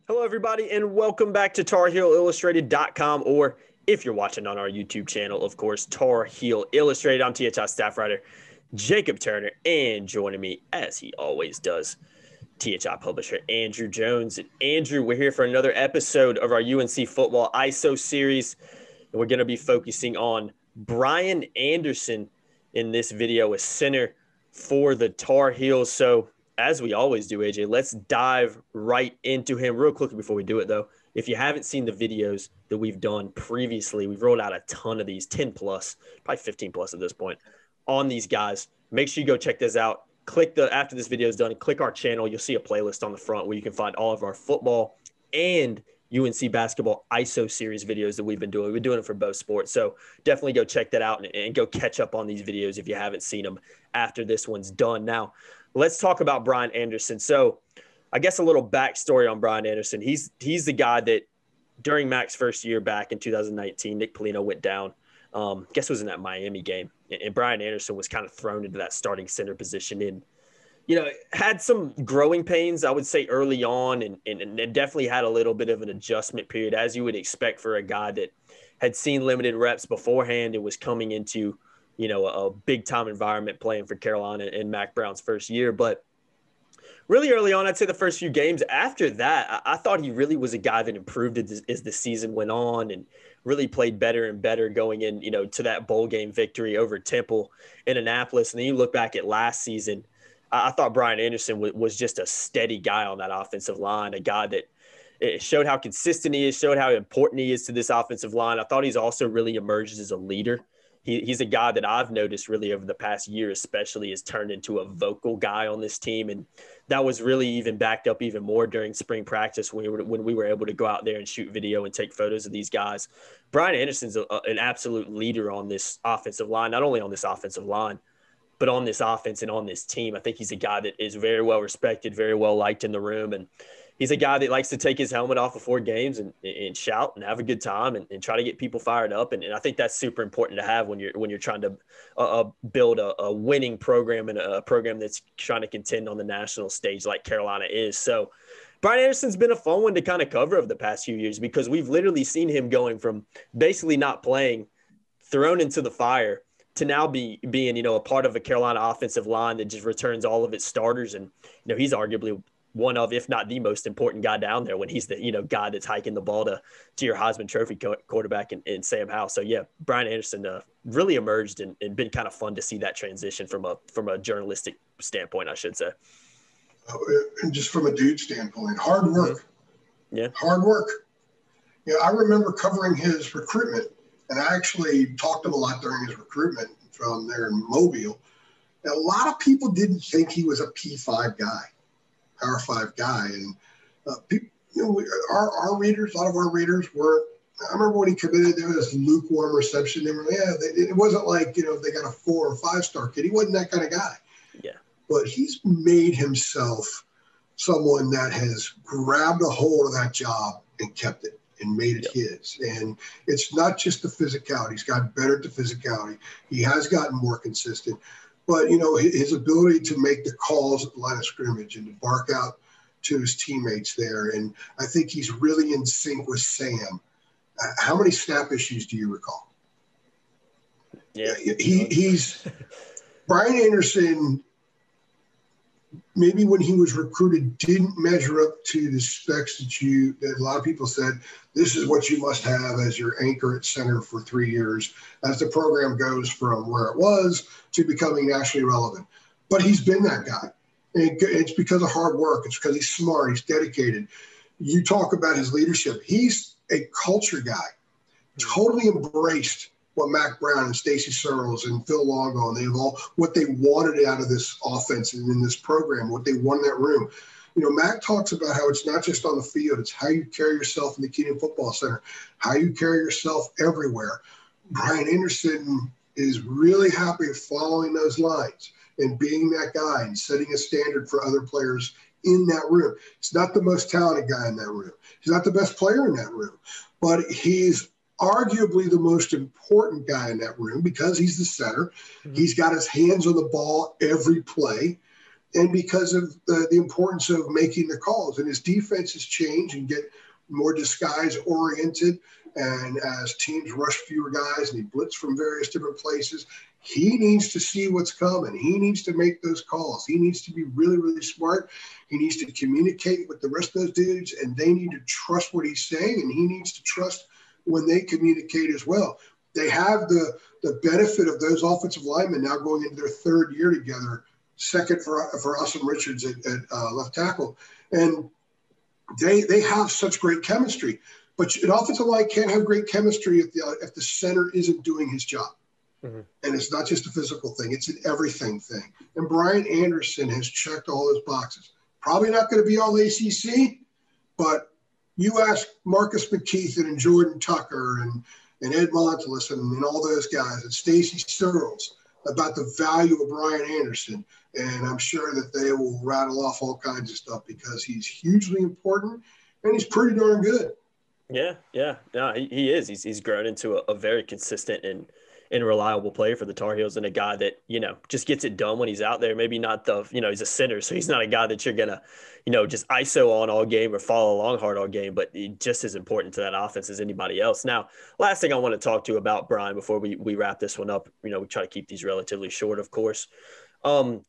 Hello, everybody, and welcome back to TarHeelIllustrated.com, or if you're watching on our YouTube channel, of course, Tar Heel Illustrated. I'm THI staff writer Jacob Turner, and joining me, as he always does, THI publisher Andrew Jones. And Andrew, we're here for another episode of our UNC football ISO series, and we're going to be focusing on Brian Anderson in this video, a center for the Tar Heels. So, as we always do, AJ, let's dive right into him real quickly before we do it, though. If you haven't seen the videos that we've done previously, we've rolled out a ton of these, 10 plus, probably 15 plus at this point, on these guys. Make sure you go check this out. After this video is done, click our channel. You'll see a playlist on the front where you can find all of our football and UNC basketball ISO series videos that we've been doing. We've been doing it for both sports. So definitely go check that out and go catch up on these videos if you haven't seen them after this one's done. Now, let's talk about Brian Anderson. So I guess a little backstory on Brian Anderson. He's the guy that during Mac's first year back in 2019, Nick Polino went down. Guess it was in that Miami game. And Brian Anderson was kind of thrown into that starting center position and, had some growing pains, I would say, early on, and definitely had a little bit of an adjustment period, as you would expect for a guy that had seen limited reps beforehand and was coming into a big-time environment playing for Carolina in Mac Brown's first year. But really early on, I'd say the first few games after that, I thought he really was a guy that improved as the season went on and really played better and better going in, to that bowl game victory over Temple in Annapolis. And then you look back at last season, I thought Brian Anderson was just a steady guy on that offensive line, a guy that it showed how consistent he is, showed how important he is to this offensive line. I thought he's also really emerged as a leader. He's a guy that I've noticed really over the past year especially has turned into a vocal guy on this team, and that was really even backed up even more during spring practice when we were able to go out there and shoot video and take photos of these guys. Brian Anderson's an absolute leader on this offensive line, not only on this offensive line, but on this offense and on this team. I think he's a guy that is very well respected, very well liked in the room, and he's a guy that likes to take his helmet off before games and shout and have a good time and try to get people fired up. And I think that's super important to have when you're trying to build a winning program and a program that's trying to contend on the national stage like Carolina is. So Brian Anderson's been a fun one to kind of cover over the past few years because we've literally seen him going from basically not playing, thrown into the fire, to now being a part of a Carolina offensive line that just returns all of its starters. And, he's arguably one of, if not the most important guy down there when he's the, guy that's hiking the ball to your Heisman Trophy quarterback in Sam Howell. So yeah, Brian Anderson really emerged and been kind of fun to see that transition from a journalistic standpoint, I should say. And just from a dude standpoint, hard work. Yeah. Hard work. I remember covering his recruitment, and I actually talked to him a lot during his recruitment from there in Mobile. And a lot of people didn't think he was a P5 guy. Power 5 guy, and people, our readers, a lot of our readers were. I remember when he committed, there was lukewarm reception. They were, it wasn't like they got a 4 or 5 star kid. He wasn't that kind of guy. Yeah, but he's made himself someone that has grabbed a hold of that job and kept it and made it his. And it's not just the physicality. He's gotten better at the physicality. He has gotten more consistent. But, his ability to make the calls at the line of scrimmage and to bark out to his teammates there. And I think he's really in sync with Sam. How many snap issues do you recall? Yeah. He's Brian Anderson, maybe when he was recruited, didn't measure up to the specs that a lot of people said, this is what you must have as your anchor at center for 3 years as the program goes from where it was to becoming nationally relevant. But he's been that guy. And it's because of hard work. It's because he's smart. He's dedicated. You talk about his leadership. He's a culture guy, totally embraced what Mac Brown and Stacey Searles and Phil Longo and what they wanted out of this offense and in this program, what they want in that room. Mac talks about how it's not just on the field, it's how you carry yourself in the Kenan Football Center, how you carry yourself everywhere. Brian Anderson is really happy following those lines and being that guy and setting a standard for other players in that room. He's not the most talented guy in that room. He's not the best player in that room, but he's arguably the most important guy in that room because he's the center. Mm-hmm. He's got his hands on the ball every play. and because of the importance of making the calls. And his defenses change and get more disguise oriented. And as teams rush fewer guys and he blitz from various different places, he needs to see what's coming. He needs to make those calls. He needs to be really, really smart. He needs to communicate with the rest of those dudes, and they need to trust what he's saying, and he needs to trust when they communicate as well. They have the benefit of those offensive linemen now going into their third year together, second for Austin Richards at left tackle. And they have such great chemistry. But an offensive line can't have great chemistry if the center isn't doing his job. Mm-hmm. And it's not just a physical thing. It's an everything thing. And Brian Anderson has checked all those boxes. Probably not going to be all ACC, but you ask Marcus McKeithen and Jordan Tucker and Ed Montelis and all those guys and Stacy Searles about the value of Brian Anderson. And I'm sure that they will rattle off all kinds of stuff because he's hugely important and he's pretty darn good. Yeah. No, he is. He's grown into a very consistent and reliable player for the Tar Heels, and a guy that, just gets it done when he's out there. Maybe not he's a center, so he's not a guy that you're going to, just ISO on all game or follow along hard all game, but he's just as important to that offense as anybody else. Now, last thing I want to talk to you about, Brian, before we wrap this one up, we try to keep these relatively short, of course. I'm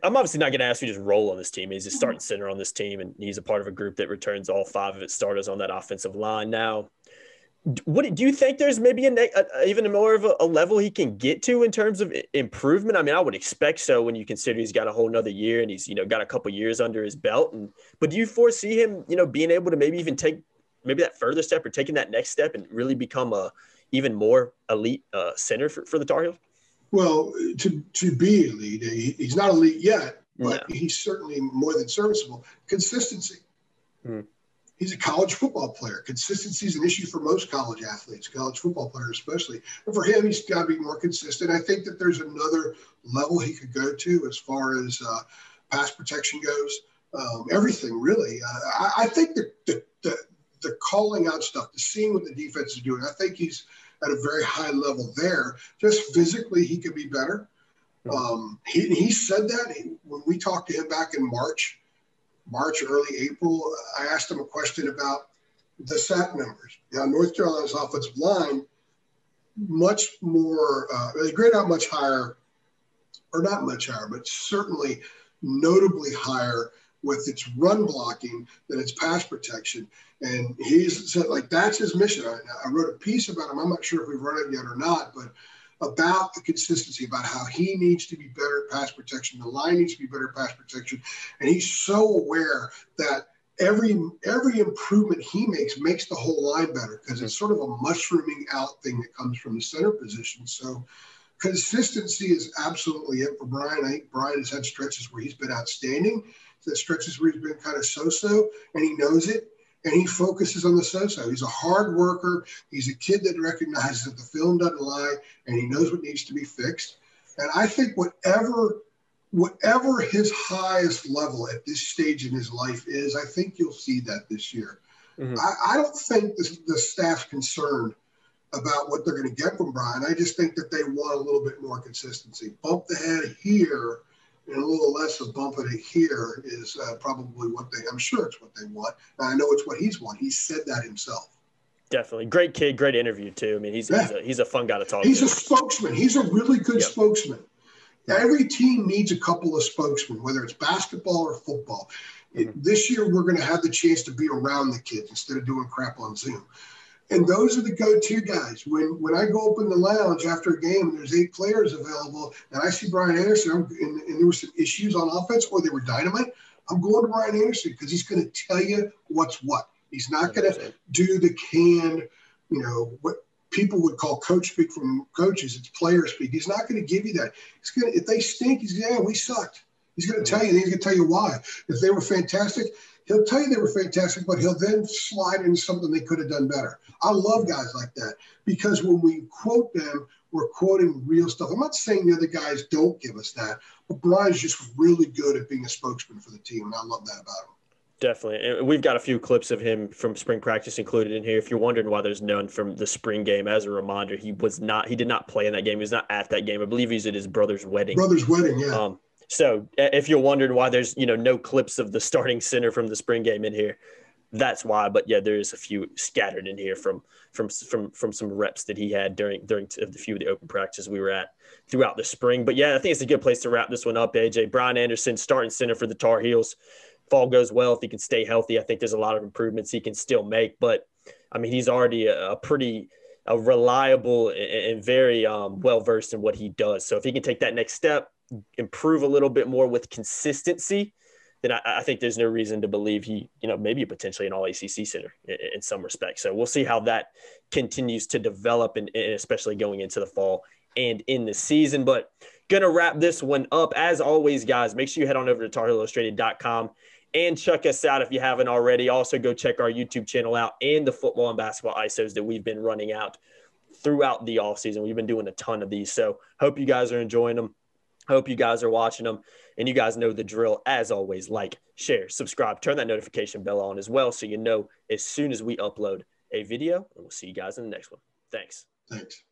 obviously not going to ask you to just roll on this team. He's a starting center on this team, and he's a part of a group that returns all 5 of its starters on that offensive line. Now, what do you think there's maybe even more of a level he can get to in terms of improvement? I mean, I would expect so when you consider he's got a whole nother year and he's, got a couple years under his belt. But do you foresee him, being able to maybe even take maybe that further step or taking that next step and really become a even more elite center for the Tar Heels? Well, to be elite, he's not elite yet, but he's certainly more than serviceable. Consistency. Mm. He's a college football player. Consistency is an issue for most college athletes, college football players especially. And for him, he's got to be more consistent. I think that there's another level he could go to as far as pass protection goes. Everything, really. I think the calling out stuff, the seeing what the defense is doing, I think he's at a very high level there. Just physically, he could be better. He said that when we talked to him back in March, early April. I asked him a question about the sack numbers. North Carolina's offensive line, much more, they grade out much higher, or not much higher, but certainly notably higher with its run blocking than its pass protection. And he's said, that's his mission. I wrote a piece about him. I'm not sure if we've run it yet or not, but about the consistency, about how he needs to be better at pass protection. The line needs to be better at pass protection. And he's so aware that every improvement he makes the whole line better, because it's sort of a mushrooming out thing that comes from the center position. So consistency is absolutely it for Brian. I think Brian has had stretches where he's been outstanding. The stretches where he's been kind of so-so, and he knows it. And he focuses on the so-so. He's a hard worker. He's a kid that recognizes that the film doesn't lie, and he knows what needs to be fixed. And I think whatever his highest level at this stage in his life is, I think you'll see that this year. Mm-hmm. I don't think the staff's concerned about what they're going to get from Brian. I just think that they want a little bit more consistency. Bump the head here and a little less of bumping it here is probably I'm sure it's what they want. And I know it's what he's want. He said that himself. Definitely. Great kid, great interview too. I mean, he's a fun guy to talk to. He's a spokesman. He's a really good spokesman. Every team needs a couple of spokesmen, whether it's basketball or football. Mm-hmm. This year, we're going to have the chance to be around the kids instead of doing crap on Zoom. And those are the go-to guys. When I go up in the lounge after a game and there's 8 players available and I see Brian Anderson and there were some issues on offense or they were dynamite, I'm going to Brian Anderson because he's going to tell you what's what. He's not going to do the canned, what people would call coach speak from coaches. It's player speak. He's not going to give you that. If they stink, we sucked. He's going to tell you, and he's going to tell you why. If they were fantastic, he'll tell you they were fantastic, but he'll then slide into something they could have done better. I love guys like that because when we quote them, we're quoting real stuff. I'm not saying the other guys don't give us that, but Brian's just really good at being a spokesman for the team, and I love that about him. Definitely. And we've got a few clips of him from spring practice included in here. If you're wondering why there's none from the spring game, as a reminder, he did not play in that game. He was not at that game. I believe he was at his brother's wedding. Yeah. So if you're wondering why there's, no clips of the starting center from the spring game in here, that's why. But yeah, there is a few scattered in here from some reps that he had during the few of the open practices we were at throughout the spring. But yeah, I think it's a good place to wrap this one up, AJ. Brian Anderson, starting center for the Tar Heels. If all goes well, if he can stay healthy, I think there's a lot of improvements he can still make. But I mean, he's already a pretty reliable and very well versed in what he does. So if he can take that next step, improve a little bit more with consistency, then I think there's no reason to believe he, maybe potentially an all ACC center in some respects. So we'll see how that continues to develop, and especially going into the fall and in the season. But going to wrap this one up. As always, guys, make sure you head on over to TarHeelIllustrated.com and check us out if you haven't already. Also, go check our YouTube channel out and the football and basketball ISOs that we've been running out throughout the offseason. We've been doing a ton of these. So hope you guys are enjoying them. Hope you guys are watching them, and you guys know the drill. As always, like, share, subscribe, turn that notification bell on as well so you know as soon as we upload a video, and we'll see you guys in the next one. Thanks. Thanks.